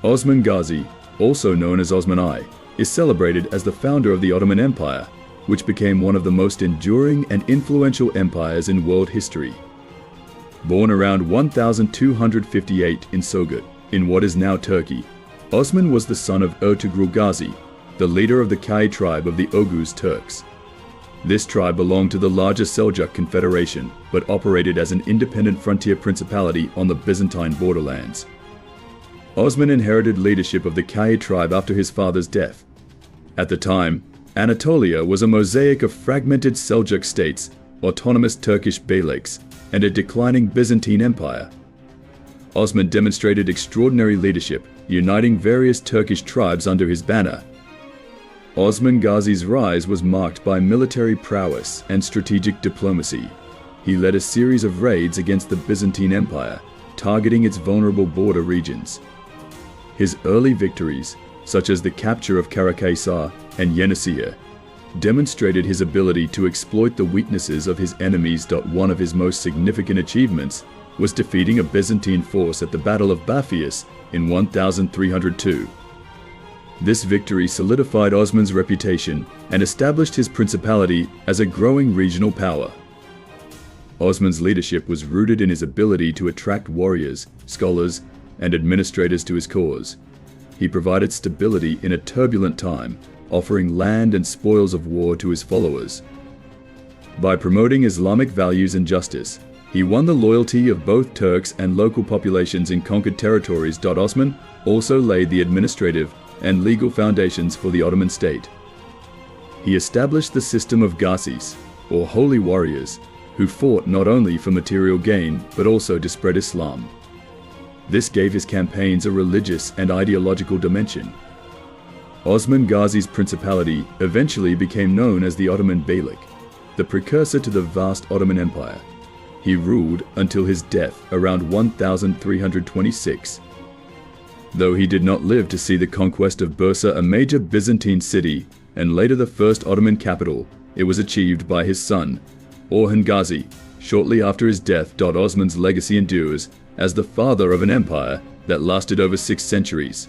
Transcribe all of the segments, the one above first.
Osman Ghazi, also known as Osman I, is celebrated as the founder of the Ottoman Empire, which became one of the most enduring and influential empires in world history. Born around 1258 in Sogod, in what is now Turkey, Osman was the son of Ertugrul Ghazi, the leader of the Kai tribe of the Oghuz Turks. This tribe belonged to the larger Seljuk Confederation, but operated as an independent frontier principality on the Byzantine borderlands. Osman inherited leadership of the Kai tribe after his father's death. At the time, Anatolia was a mosaic of fragmented Seljuk states, autonomous Turkish beyliks, and a declining Byzantine empire. Osman demonstrated extraordinary leadership, uniting various Turkish tribes under his banner. Osman Ghazi's rise was marked by military prowess and strategic diplomacy. He led a series of raids against the Byzantine Empire, targeting its vulnerable border regions. His early victories, such as the capture of Karakaysar and Yeniseiye, demonstrated his ability to exploit the weaknesses of his enemies. One of his most significant achievements was defeating a Byzantine force at the Battle of Baphius in 1302. This victory solidified Osman's reputation and established his principality as a growing regional power. Osman's leadership was rooted in his ability to attract warriors, scholars, and administrators to his cause. He provided stability in a turbulent time, offering land and spoils of war to his followers. By promoting Islamic values and justice, he won the loyalty of both Turks and local populations in conquered territories. Osman also laid the administrative and legal foundations for the Ottoman state. He established the system of Ghazis, or holy warriors, who fought not only for material gain but also to spread Islam. This gave his campaigns a religious and ideological dimension. Osman Ghazi's principality eventually became known as the Ottoman Beylik, the precursor to the vast Ottoman Empire. He ruled until his death around 1326. Though he did not live to see the conquest of Bursa, a major Byzantine city, and later the first Ottoman capital, it was achieved by his son, Orhan Ghazi, shortly after his death. Osman's legacy endures as the father of an empire that lasted over 6 centuries.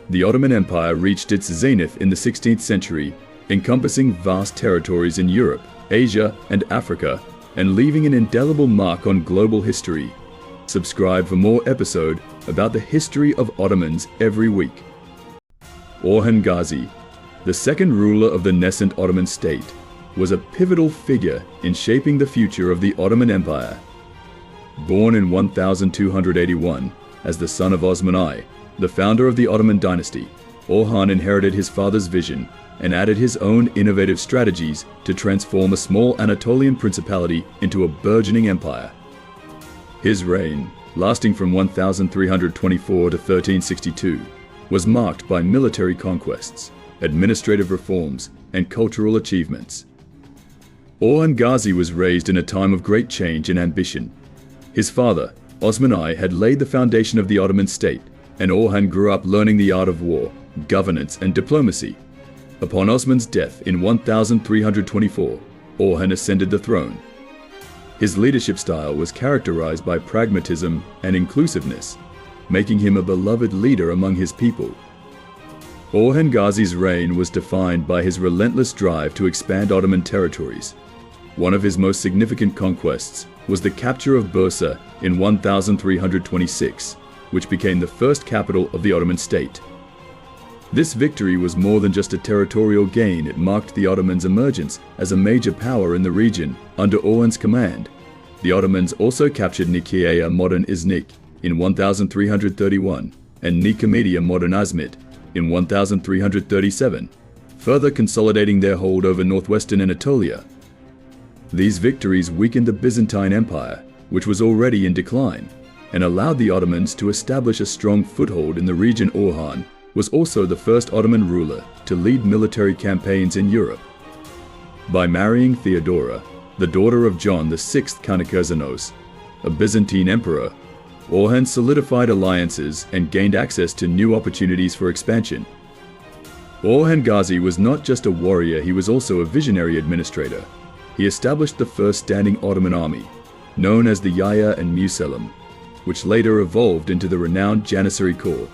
The Ottoman Empire reached its zenith in the 16th century, encompassing vast territories in Europe, Asia, and Africa, and leaving an indelible mark on global history. Subscribe for more episode about the history of Ottomans every week. Orhan Ghazi, the second ruler of the nascent Ottoman state, was a pivotal figure in shaping the future of the Ottoman Empire. Born in 1281 as the son of Osman I, the founder of the Ottoman dynasty, Orhan inherited his father's vision and added his own innovative strategies to transform a small Anatolian principality into a burgeoning empire. His reign, lasting from 1324 to 1362, was marked by military conquests, administrative reforms, and cultural achievements. Orhan Ghazi was raised in a time of great change and ambition. His father, Osman I, had laid the foundation of the Ottoman state, and Orhan grew up learning the art of war, governance, and diplomacy. Upon Osman's death in 1324, Orhan ascended the throne. His leadership style was characterized by pragmatism and inclusiveness, making him a beloved leader among his people. Orhan Ghazi's reign was defined by his relentless drive to expand Ottoman territories. One of his most significant conquests was the capture of Bursa in 1326, which became the first capital of the Ottoman state. This victory was more than just a territorial gain. It marked the Ottomans' emergence as a major power in the region under Orhan's command. The Ottomans also captured Nicaea, modern Iznik, in 1331, and Nicomedia, modern Izmit, in 1337, further consolidating their hold over northwestern Anatolia. These victories weakened the Byzantine Empire, which was already in decline, and allowed the Ottomans to establish a strong foothold in the region. Orhan was also the first Ottoman ruler to lead military campaigns in Europe. By marrying Theodora, the daughter of John VI Kanakazanos, a Byzantine emperor, Orhan solidified alliances and gained access to new opportunities for expansion. Orhan Ghazi was not just a warrior, he was also a visionary administrator. He established the first standing Ottoman army, known as the Yaya and Musalem, which later evolved into the renowned Janissary Corps.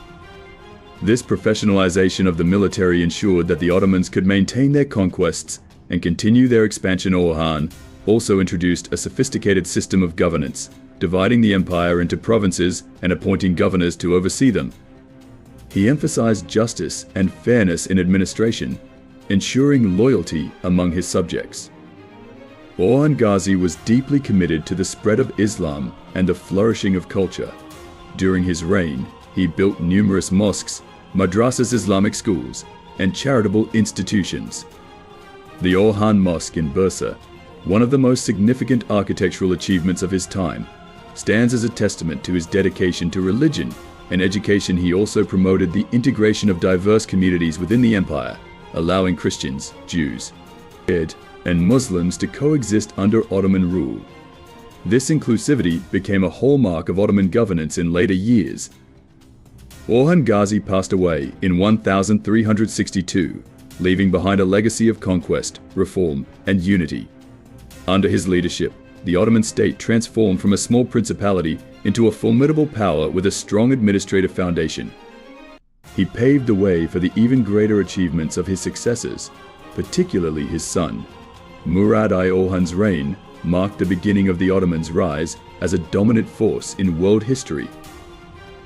This professionalization of the military ensured that the Ottomans could maintain their conquests and continue their expansion. Orhan also introduced a sophisticated system of governance, dividing the empire into provinces and appointing governors to oversee them. He emphasized justice and fairness in administration, ensuring loyalty among his subjects. Orhan Gazi was deeply committed to the spread of Islam and the flourishing of culture. During his reign, he built numerous mosques, madrasas, Islamic schools, and charitable institutions. The Orhan Mosque in Bursa, one of the most significant architectural achievements of his time, stands as a testament to his dedication to religion and education. He also promoted the integration of diverse communities within the empire, allowing Christians, Jews, and Muslims to coexist under Ottoman rule. This inclusivity became a hallmark of Ottoman governance in later years. Orhan Gazi passed away in 1362, leaving behind a legacy of conquest, reform, and unity. Under his leadership, the Ottoman state transformed from a small principality into a formidable power with a strong administrative foundation. He paved the way for the even greater achievements of his successors, particularly his son. Murad I Orhan's reign marked the beginning of the Ottomans' rise as a dominant force in world history.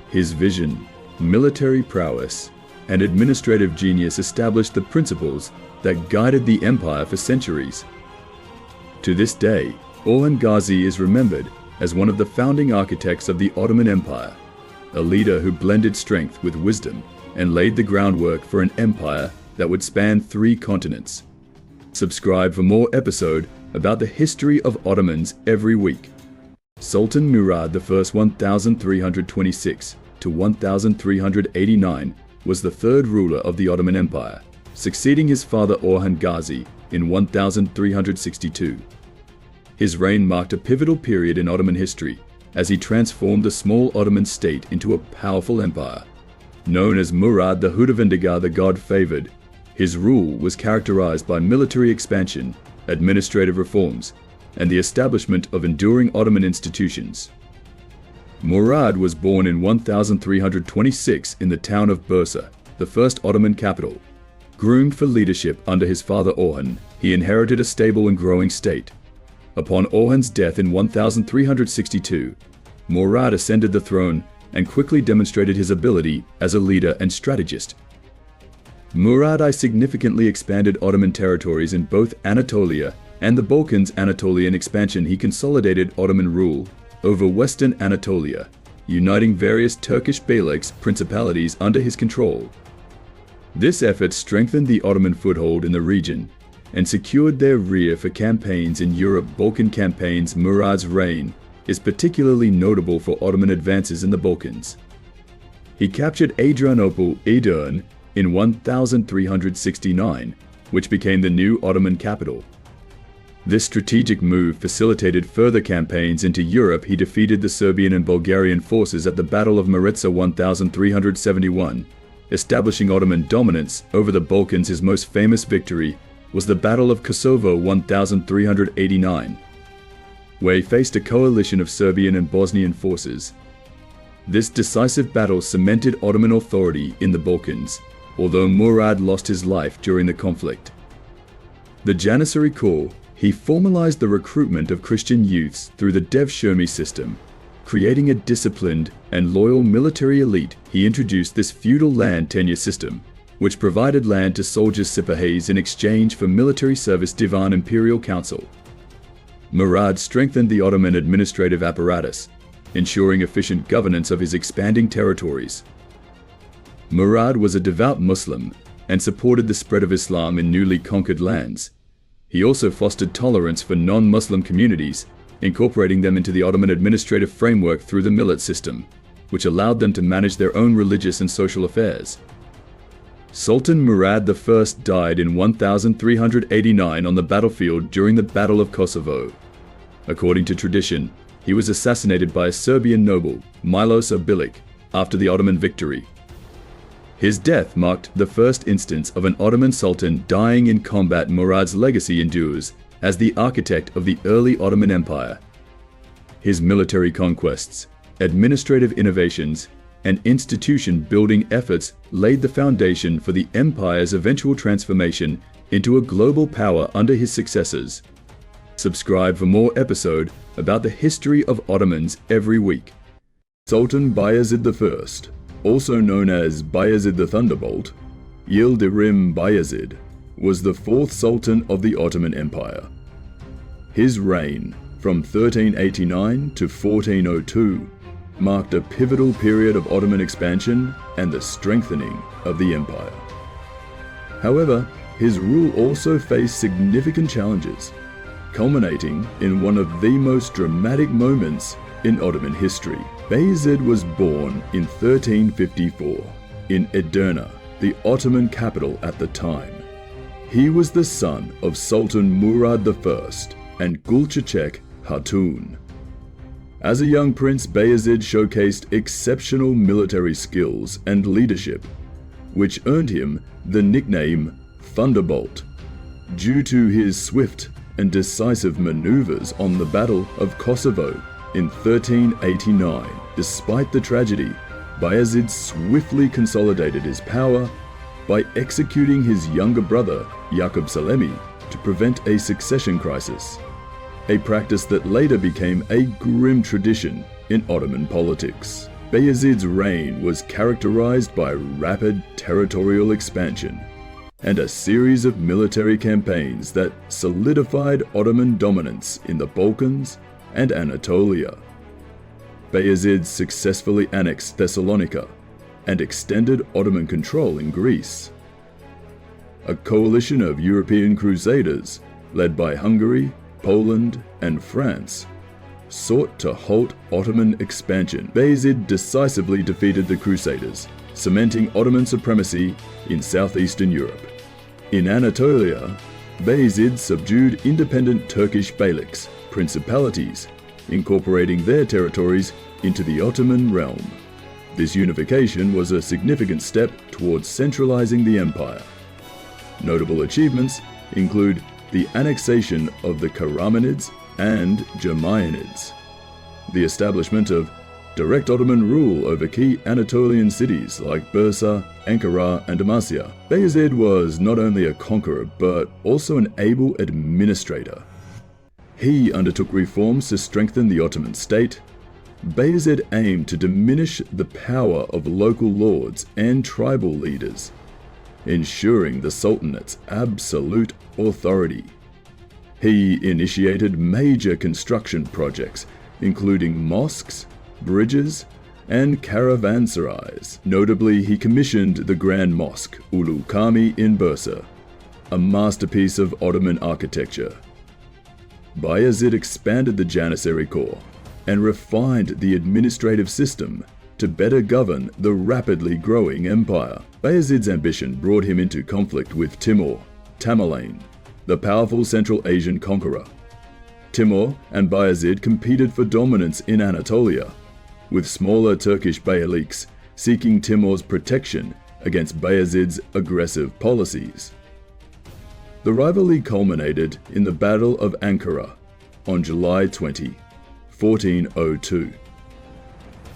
His vision, military prowess, and administrative genius established the principles that guided the empire for centuries. To this day, Orhan Gazi is remembered as one of the founding architects of the Ottoman Empire, a leader who blended strength with wisdom and laid the groundwork for an empire that would span 3 continents. Subscribe for more episodes about the history of Ottomans every week. Sultan Murad I 1326 to 1389 was the 3rd ruler of the Ottoman Empire, succeeding his father Orhan Gazi in 1362. His reign marked a pivotal period in Ottoman history as he transformed the small Ottoman state into a powerful empire. Known as Murad the Hudavendigar, the God-favored, his rule was characterized by military expansion, administrative reforms, and the establishment of enduring Ottoman institutions. Murad was born in 1326 in the town of Bursa, the first Ottoman capital. Groomed for leadership under his father Orhan, he inherited a stable and growing state. Upon Orhan's death in 1362, Murad ascended the throne and quickly demonstrated his ability as a leader and strategist. Murad I significantly expanded Ottoman territories in both Anatolia and the Balkans. Anatolian expansion, he consolidated Ottoman rule over Western Anatolia, uniting various Turkish beyliks principalities under his control. This effort strengthened the Ottoman foothold in the region and secured their rear for campaigns in Europe. Balkan campaigns. Murad's reign is particularly notable for Ottoman advances in the Balkans. He captured Adrianople, Edirne, in 1369, which became the new Ottoman capital. This strategic move facilitated further campaigns into Europe. He defeated the Serbian and Bulgarian forces at the Battle of Maritsa 1371, establishing Ottoman dominance over the Balkans. His most famous victory was the Battle of Kosovo 1389, where he faced a coalition of Serbian and Bosnian forces. This decisive battle cemented Ottoman authority in the Balkans, although Murad lost his life during the conflict. The Janissary Corps, he formalized the recruitment of Christian youths through the Devshirme system, creating a disciplined and loyal military elite. He introduced this feudal land tenure system, which provided land to soldiers Sipahes in exchange for military service. Divan Imperial Council. Murad strengthened the Ottoman administrative apparatus, ensuring efficient governance of his expanding territories. Murad was a devout Muslim and supported the spread of Islam in newly conquered lands. He also fostered tolerance for non-Muslim communities, incorporating them into the Ottoman administrative framework through the millet system, which allowed them to manage their own religious and social affairs. Sultan Murad I died in 1389 on the battlefield during the Battle of Kosovo. According to tradition, he was assassinated by a Serbian noble, Milos Bilic, after the Ottoman victory. His death marked the first instance of an Ottoman sultan dying in combat. Murad's legacy endures as the architect of the early Ottoman Empire. His military conquests, administrative innovations, and institution-building efforts laid the foundation for the empire's eventual transformation into a global power under his successors. Subscribe for more episode about the history of Ottomans every week. Sultan Bayezid I, also known as Bayezid the Thunderbolt, Yildirim Bayezid, was the fourth Sultan of the Ottoman Empire. His reign, from 1389 to 1402, marked a pivotal period of Ottoman expansion and the strengthening of the empire. However, his rule also faced significant challenges, culminating in one of the most dramatic moments in Ottoman history. Bayezid was born in 1354 in Edirne, the Ottoman capital at the time. He was the son of Sultan Murad I and Gulçiçek Hatun. As a young prince, Bayezid showcased exceptional military skills and leadership, which earned him the nickname Thunderbolt, due to his swift and decisive maneuvers on the Battle of Kosovo in 1389. Despite the tragedy, Bayezid swiftly consolidated his power by executing his younger brother, Yaqub Salemi, to prevent a succession crisis, a practice that later became a grim tradition in Ottoman politics. Bayezid's reign was characterized by rapid territorial expansion and a series of military campaigns that solidified Ottoman dominance in the Balkans and Anatolia. Bayezid successfully annexed Thessalonica and extended Ottoman control in Greece. A coalition of European crusaders, led by Hungary, Poland, and France, sought to halt Ottoman expansion. Bayezid decisively defeated the Crusaders, cementing Ottoman supremacy in southeastern Europe. In Anatolia, Bayezid subdued independent Turkish beyliks, principalities, incorporating their territories into the Ottoman realm. This unification was a significant step towards centralizing the empire. Notable achievements include the annexation of the Karamanids and Jeremianids, the establishment of direct Ottoman rule over key Anatolian cities like Bursa, Ankara, and Amasya. Bayezid was not only a conqueror but also an able administrator. He undertook reforms to strengthen the Ottoman state. Bayezid aimed to diminish the power of local lords and tribal leaders, ensuring the Sultanate's absolute authority. He initiated major construction projects, including mosques, bridges, and caravanserais. Notably, he commissioned the Grand Mosque, Ulu Cami in Bursa, a masterpiece of Ottoman architecture. Bayezid expanded the Janissary Corps and refined the administrative system to better govern the rapidly growing empire. Bayezid's ambition brought him into conflict with Timur Tamerlane, the powerful Central Asian conqueror. Timur and Bayezid competed for dominance in Anatolia, with smaller Turkish beyliks seeking Timur's protection against Bayezid's aggressive policies. The rivalry culminated in the Battle of Ankara on July 20, 1402.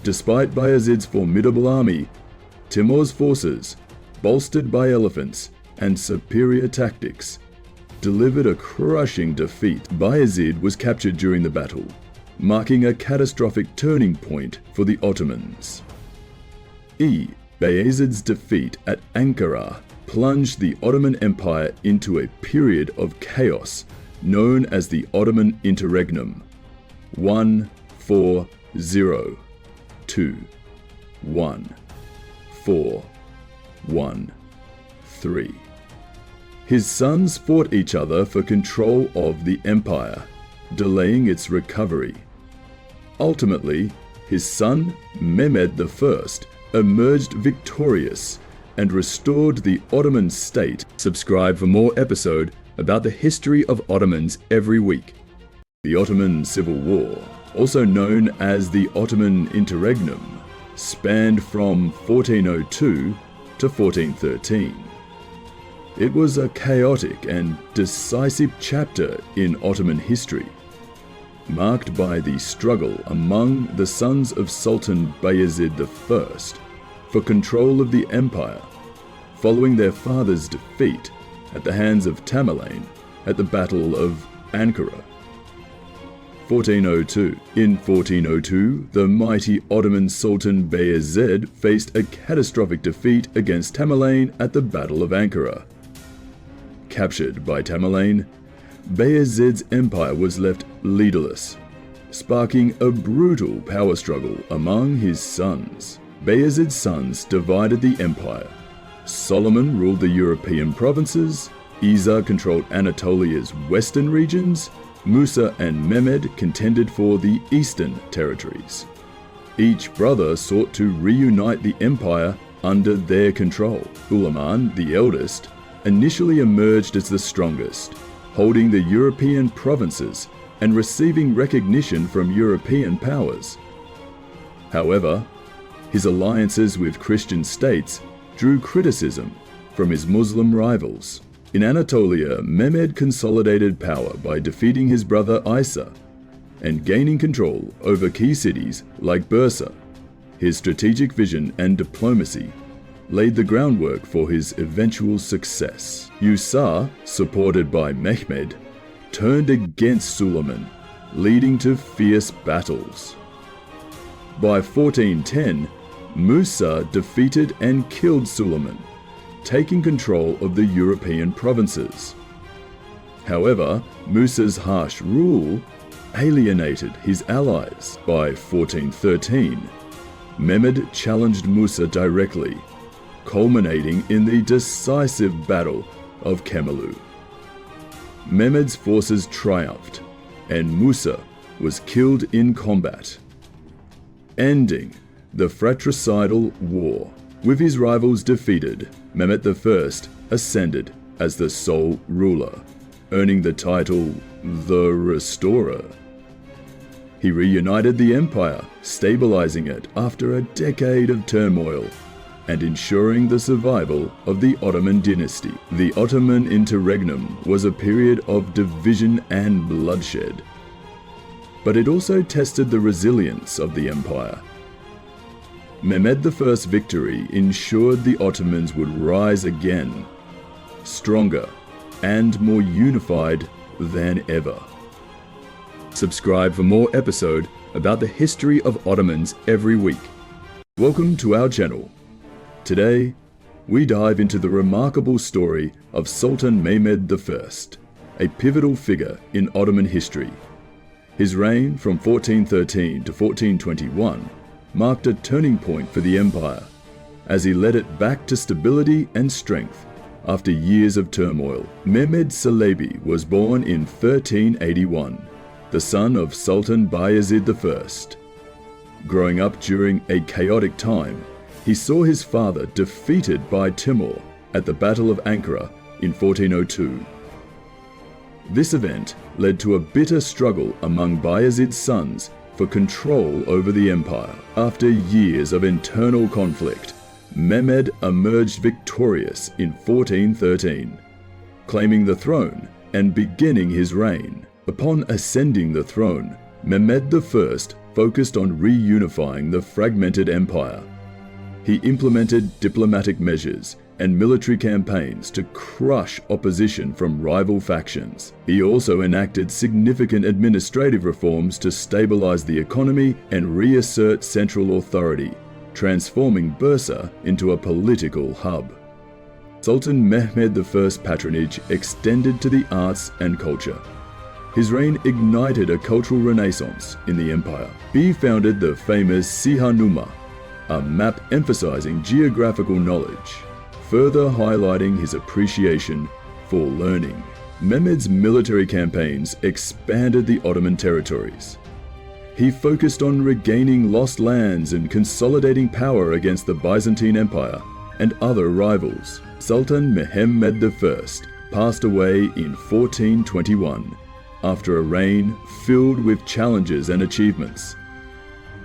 Despite Bayezid's formidable army, Timur's forces, bolstered by elephants and superior tactics, delivered a crushing defeat. Bayezid was captured during the battle, marking a catastrophic turning point for the Ottomans. Bayezid's defeat at Ankara plunged the Ottoman Empire into a period of chaos known as the Ottoman Interregnum, 1-4-0-2-1-4-1-3. His sons fought each other for control of the empire, delaying its recovery. Ultimately, his son Mehmed I emerged victorious and restored the Ottoman state. Subscribe for more episode about the history of Ottomans every week. The Ottoman Civil War, also known as the Ottoman Interregnum, spanned from 1402 to 1413. It was a chaotic and decisive chapter in Ottoman history. marked by the struggle among the sons of Sultan Bayezid I for control of the empire, following their father's defeat at the hands of Tamerlane at the Battle of Ankara. 1402. In 1402, the mighty Ottoman Sultan Bayezid faced a catastrophic defeat against Tamerlane at the Battle of Ankara. Captured by Tamerlane, Bayezid's empire was left leaderless, sparking a brutal power struggle among his sons. Bayezid's sons divided the empire. Solomon ruled the European provinces, Isa controlled Anatolia's western regions, Musa and Mehmed contended for the eastern territories. Each brother sought to reunite the empire under their control. Suleiman, the eldest, initially emerged as the strongest, holding the European provinces and receiving recognition from European powers. However, his alliances with Christian states drew criticism from his Muslim rivals. In Anatolia, Mehmed consolidated power by defeating his brother Isa and gaining control over key cities like Bursa. His strategic vision and diplomacy laid the groundwork for his eventual success. Musa, supported by Mehmed, turned against Suleiman, leading to fierce battles. By 1410, Musa defeated and killed Suleiman, taking control of the European provinces. However, Musa's harsh rule alienated his allies. By 1413, Mehmed challenged Musa directly, culminating in the decisive Battle of Kemalu. Mehmed's forces triumphed, and Musa was killed in combat, ending the fratricidal war. With his rivals defeated, Mehmed I ascended as the sole ruler, earning the title the Restorer. He reunited the empire, stabilizing it after a decade of turmoil and ensuring the survival of the Ottoman dynasty. The Ottoman interregnum was a period of division and bloodshed, but it also tested the resilience of the empire. Mehmed I's victory ensured the Ottomans would rise again, stronger and more unified than ever. Subscribe for more episodes about the history of Ottomans every week. Welcome to our channel. Today, we dive into the remarkable story of Sultan Mehmed I, a pivotal figure in Ottoman history. His reign from 1413 to 1421 marked a turning point for the empire, as he led it back to stability and strength after years of turmoil. Mehmed Çelebi was born in 1381, the son of Sultan Bayezid I. Growing up during a chaotic time, he saw his father defeated by Timur at the Battle of Ankara in 1402. This event led to a bitter struggle among Bayezid's sons for control over the empire. After years of internal conflict, Mehmed emerged victorious in 1413, claiming the throne and beginning his reign. Upon ascending the throne, Mehmed I focused on reunifying the fragmented empire. He implemented diplomatic measures and military campaigns to crush opposition from rival factions. He also enacted significant administrative reforms to stabilize the economy and reassert central authority, transforming Bursa into a political hub. Sultan Mehmed I's patronage extended to the arts and culture. His reign ignited a cultural renaissance in the empire. He founded the famous Sihanuma, a map emphasizing geographical knowledge, further highlighting his appreciation for learning. Mehmed's military campaigns expanded the Ottoman territories. He focused on regaining lost lands and consolidating power against the Byzantine Empire and other rivals. Sultan Mehmed I passed away in 1421 after a reign filled with challenges and achievements.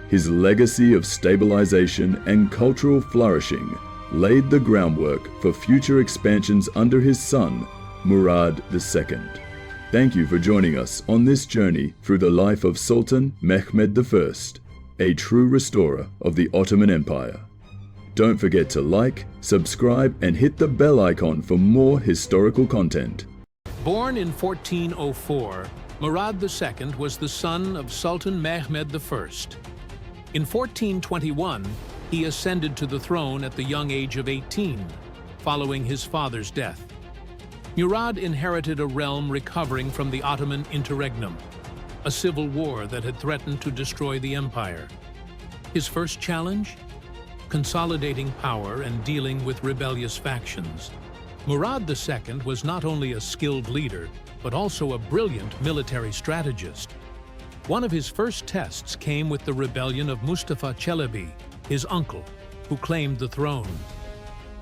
His legacy of stabilization and cultural flourishing laid the groundwork for future expansions under his son, Murad II. Thank you for joining us on this journey through the life of Sultan Mehmed I, a true restorer of the Ottoman Empire. Don't forget to like, subscribe, and hit the bell icon for more historical content. Born in 1404, Murad II was the son of Sultan Mehmed I. In 1421, he ascended to the throne at the young age of 18, following his father's death. Murad inherited a realm recovering from the Ottoman interregnum, a civil war that had threatened to destroy the empire. His first challenge? Consolidating power and dealing with rebellious factions. Murad II was not only a skilled leader, but also a brilliant military strategist. One of his first tests came with the rebellion of Mustafa Çelebi, his uncle, who claimed the throne.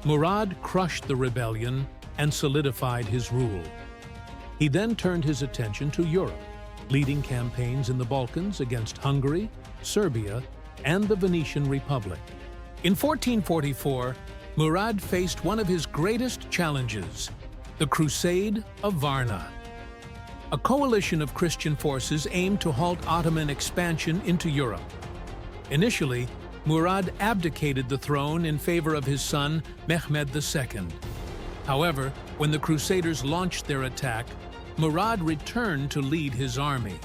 Murad crushed the rebellion and solidified his rule. He then turned his attention to Europe, leading campaigns in the Balkans against Hungary, Serbia, and the Venetian Republic. In 1444, Murad faced one of his greatest challenges, the Crusade of Varna. A coalition of Christian forces aimed to halt Ottoman expansion into Europe. Initially, Murad abdicated the throne in favor of his son, Mehmed II. However, when the Crusaders launched their attack, Murad returned to lead his army.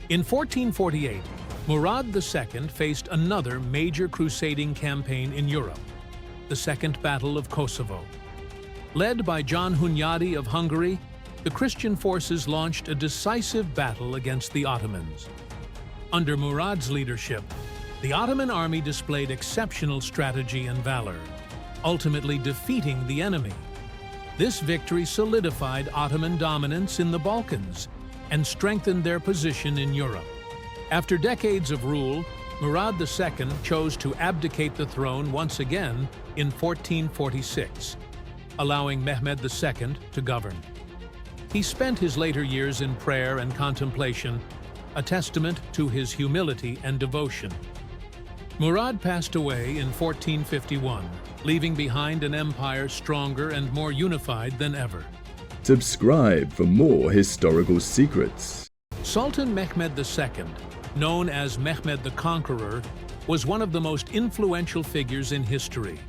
In 1448, Murad II faced another major crusading campaign in Europe, the Second Battle of Kosovo. Led by John Hunyadi of Hungary, the Christian forces launched a decisive battle against the Ottomans. Under Murad's leadership, the Ottoman army displayed exceptional strategy and valor, ultimately defeating the enemy. This victory solidified Ottoman dominance in the Balkans and strengthened their position in Europe. After decades of rule, Murad II chose to abdicate the throne once again in 1446, allowing Mehmed II to govern. He spent his later years in prayer and contemplation, a testament to his humility and devotion. Murad passed away in 1451, leaving behind an empire stronger and more unified than ever. Subscribe for more historical secrets. Sultan Mehmed II, known as Mehmed the Conqueror, was one of the most influential figures in history.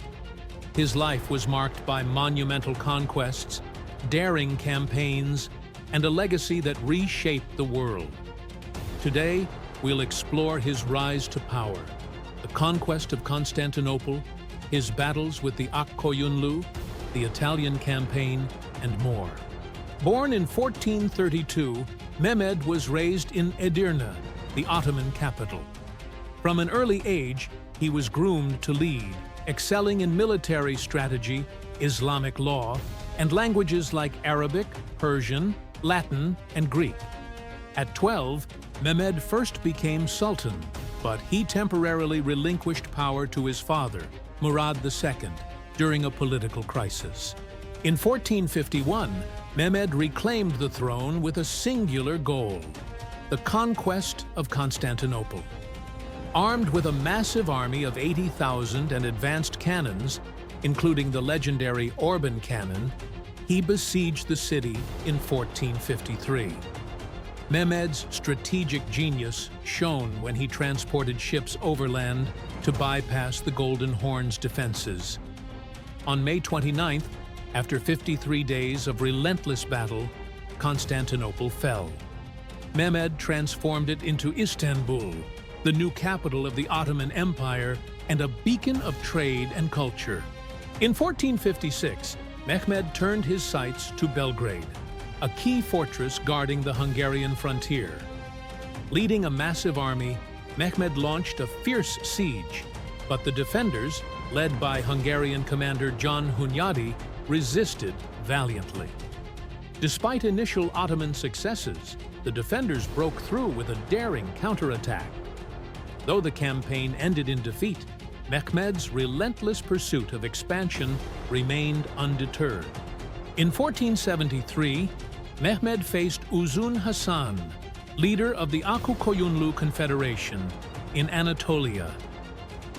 His life was marked by monumental conquests, daring campaigns, and a legacy that reshaped the world. Today, we'll explore his rise to power, the conquest of Constantinople, his battles with the Akkoyunlu, the Italian campaign, and more. Born in 1432, Mehmed was raised in Edirne, the Ottoman capital. From an early age, he was groomed to lead, excelling in military strategy, Islamic law, and languages like Arabic, Persian, Latin, and Greek. At 12, Mehmed first became sultan, but he temporarily relinquished power to his father, Murad II, during a political crisis. In 1451, Mehmed reclaimed the throne with a singular goal: the conquest of Constantinople. Armed with a massive army of 80,000 and advanced cannons, including the legendary Orban cannon, he besieged the city in 1453. Mehmed's strategic genius shone when he transported ships overland to bypass the Golden Horn's defenses. On May 29th, after 53 days of relentless battle, Constantinople fell. Mehmed transformed it into Istanbul, the new capital of the Ottoman Empire and a beacon of trade and culture. In 1456, Mehmed turned his sights to Belgrade, a key fortress guarding the Hungarian frontier. Leading a massive army, Mehmed launched a fierce siege, but the defenders, led by Hungarian commander John Hunyadi, resisted valiantly. Despite initial Ottoman successes, the defenders broke through with a daring counterattack. Though the campaign ended in defeat, Mehmed's relentless pursuit of expansion remained undeterred. In 1473, Mehmed faced Uzun Hasan, leader of the Akkoyunlu Confederation in Anatolia.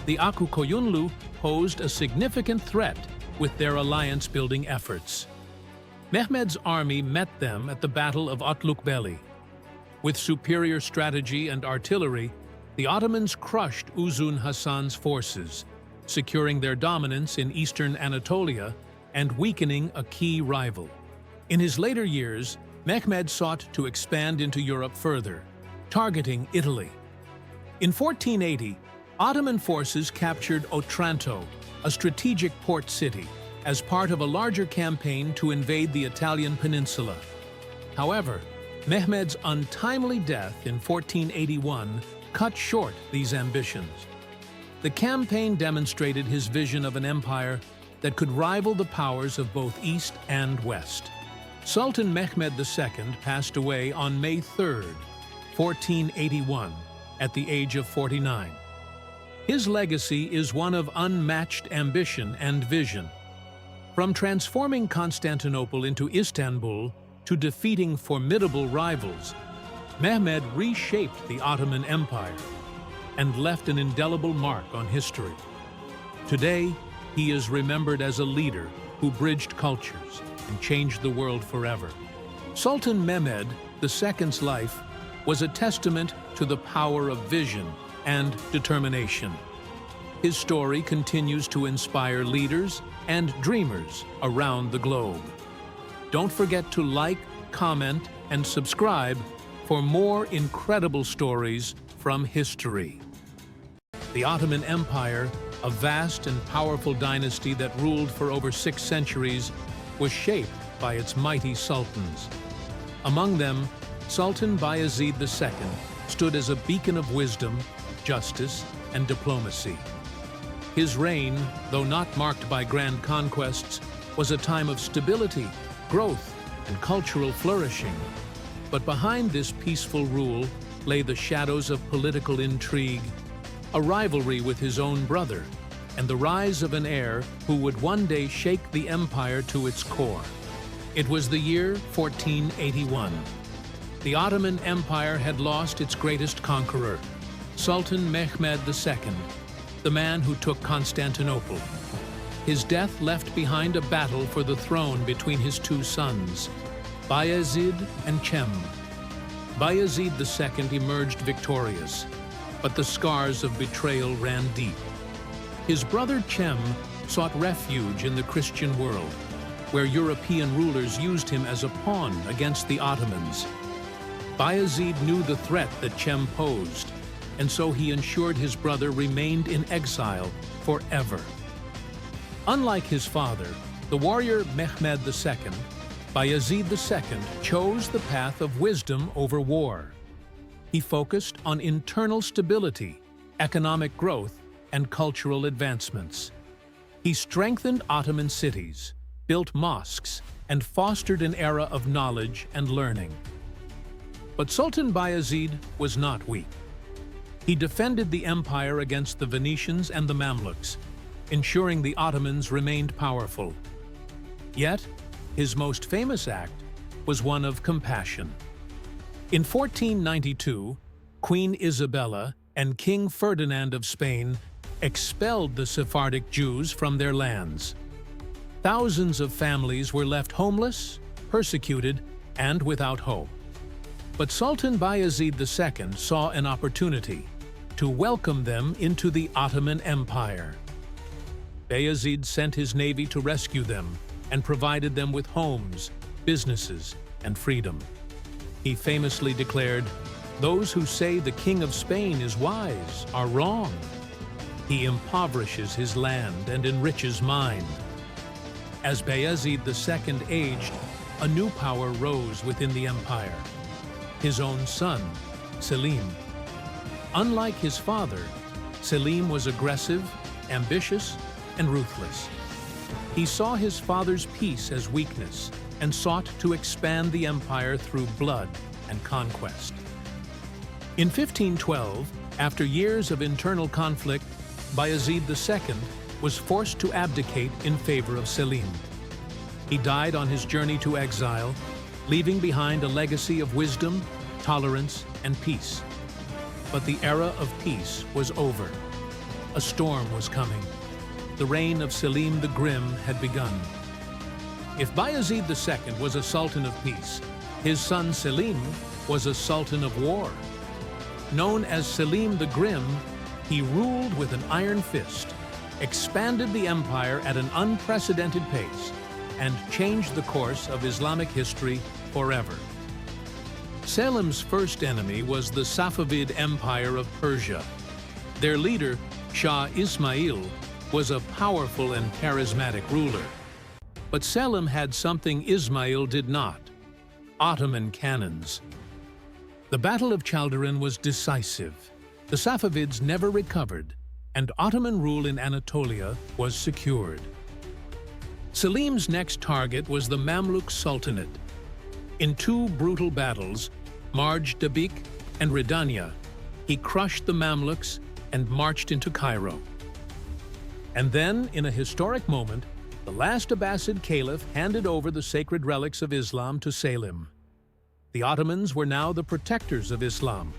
The Akkoyunlu posed a significant threat with their alliance-building efforts. Mehmed's army met them at the Battle of Otlukbeli. With superior strategy and artillery, the Ottomans crushed Uzun Hasan's forces, securing their dominance in eastern Anatolia and weakening a key rival. In his later years, Mehmed sought to expand into Europe further, targeting Italy. In 1480, Ottoman forces captured Otranto, a strategic port city, as part of a larger campaign to invade the Italian peninsula. However, Mehmed's untimely death in 1481 cut short these ambitions. The campaign demonstrated his vision of an empire that could rival the powers of both East and West. Sultan Mehmed II passed away on May 3, 1481, at the age of 49. His legacy is one of unmatched ambition and vision. From transforming Constantinople into Istanbul to defeating formidable rivals, Mehmed reshaped the Ottoman Empire and left an indelible mark on history. Today, he is remembered as a leader who bridged cultures and changed the world forever. Sultan Mehmed II's life was a testament to the power of vision and determination. His story continues to inspire leaders and dreamers around the globe. Don't forget to like, comment, and subscribe for more incredible stories from history. The Ottoman Empire, a vast and powerful dynasty that ruled for over 6 centuries, was shaped by its mighty sultans. Among them, Sultan Bayezid II stood as a beacon of wisdom, justice, and diplomacy. His reign, though not marked by grand conquests, was a time of stability, growth, and cultural flourishing. But behind this peaceful rule lay the shadows of political intrigue, a rivalry with his own brother, and the rise of an heir who would one day shake the empire to its core. It was the year 1481. The Ottoman Empire had lost its greatest conqueror, Sultan Mehmed II, the man who took Constantinople. His death left behind a battle for the throne between his 2 sons, Bayezid and Cem. Bayezid II emerged victorious, but the scars of betrayal ran deep. His brother Cem sought refuge in the Christian world, where European rulers used him as a pawn against the Ottomans. Bayezid knew the threat that Cem posed, and so he ensured his brother remained in exile forever. Unlike his father, the warrior Mehmed II, Bayezid II chose the path of wisdom over war. He focused on internal stability, economic growth, and cultural advancements. He strengthened Ottoman cities, built mosques, and fostered an era of knowledge and learning. But Sultan Bayezid was not weak. He defended the empire against the Venetians and the Mamluks, ensuring the Ottomans remained powerful. Yet, his most famous act was one of compassion. In 1492, Queen Isabella and King Ferdinand of Spain expelled the Sephardic Jews from their lands. Thousands of families were left homeless, persecuted, and without hope. But Sultan Bayezid II saw an opportunity to welcome them into the Ottoman Empire. Bayezid sent his navy to rescue them and provided them with homes, businesses, and freedom. He famously declared, "Those who say the King of Spain is wise are wrong. He impoverishes his land and enriches mine." As Bayezid II aged, a new power rose within the empire: his own son, Selim. Unlike his father, Selim was aggressive, ambitious, and ruthless. He saw his father's peace as weakness and sought to expand the empire through blood and conquest. In 1512, after years of internal conflict, Bayezid II was forced to abdicate in favor of Selim. He died on his journey to exile, leaving behind a legacy of wisdom, tolerance, and peace. But the era of peace was over. A storm was coming. The reign of Selim the Grim had begun. If Bayezid II was a sultan of peace, his son Selim was a sultan of war. Known as Selim the Grim, he ruled with an iron fist, expanded the empire at an unprecedented pace, and changed the course of Islamic history forever. Selim's first enemy was the Safavid Empire of Persia. Their leader, Shah Ismail, was a powerful and charismatic ruler. But Selim had something Ismail did not: Ottoman cannons. The Battle of Chaldiran was decisive. The Safavids never recovered, and Ottoman rule in Anatolia was secured. Selim's next target was the Mamluk Sultanate. In two brutal battles, Marj Dabik and Ridania, he crushed the Mamluks and marched into Cairo. And then, in a historic moment, the last Abbasid caliph handed over the sacred relics of Islam to Selim. The Ottomans were now the protectors of Islam.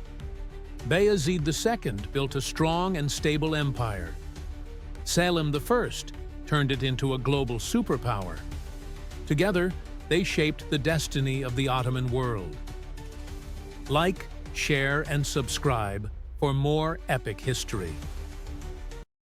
Bayezid II built a strong and stable empire. Selim I turned it into a global superpower. Together, they shaped the destiny of the Ottoman world. Like, share, and subscribe for more epic history.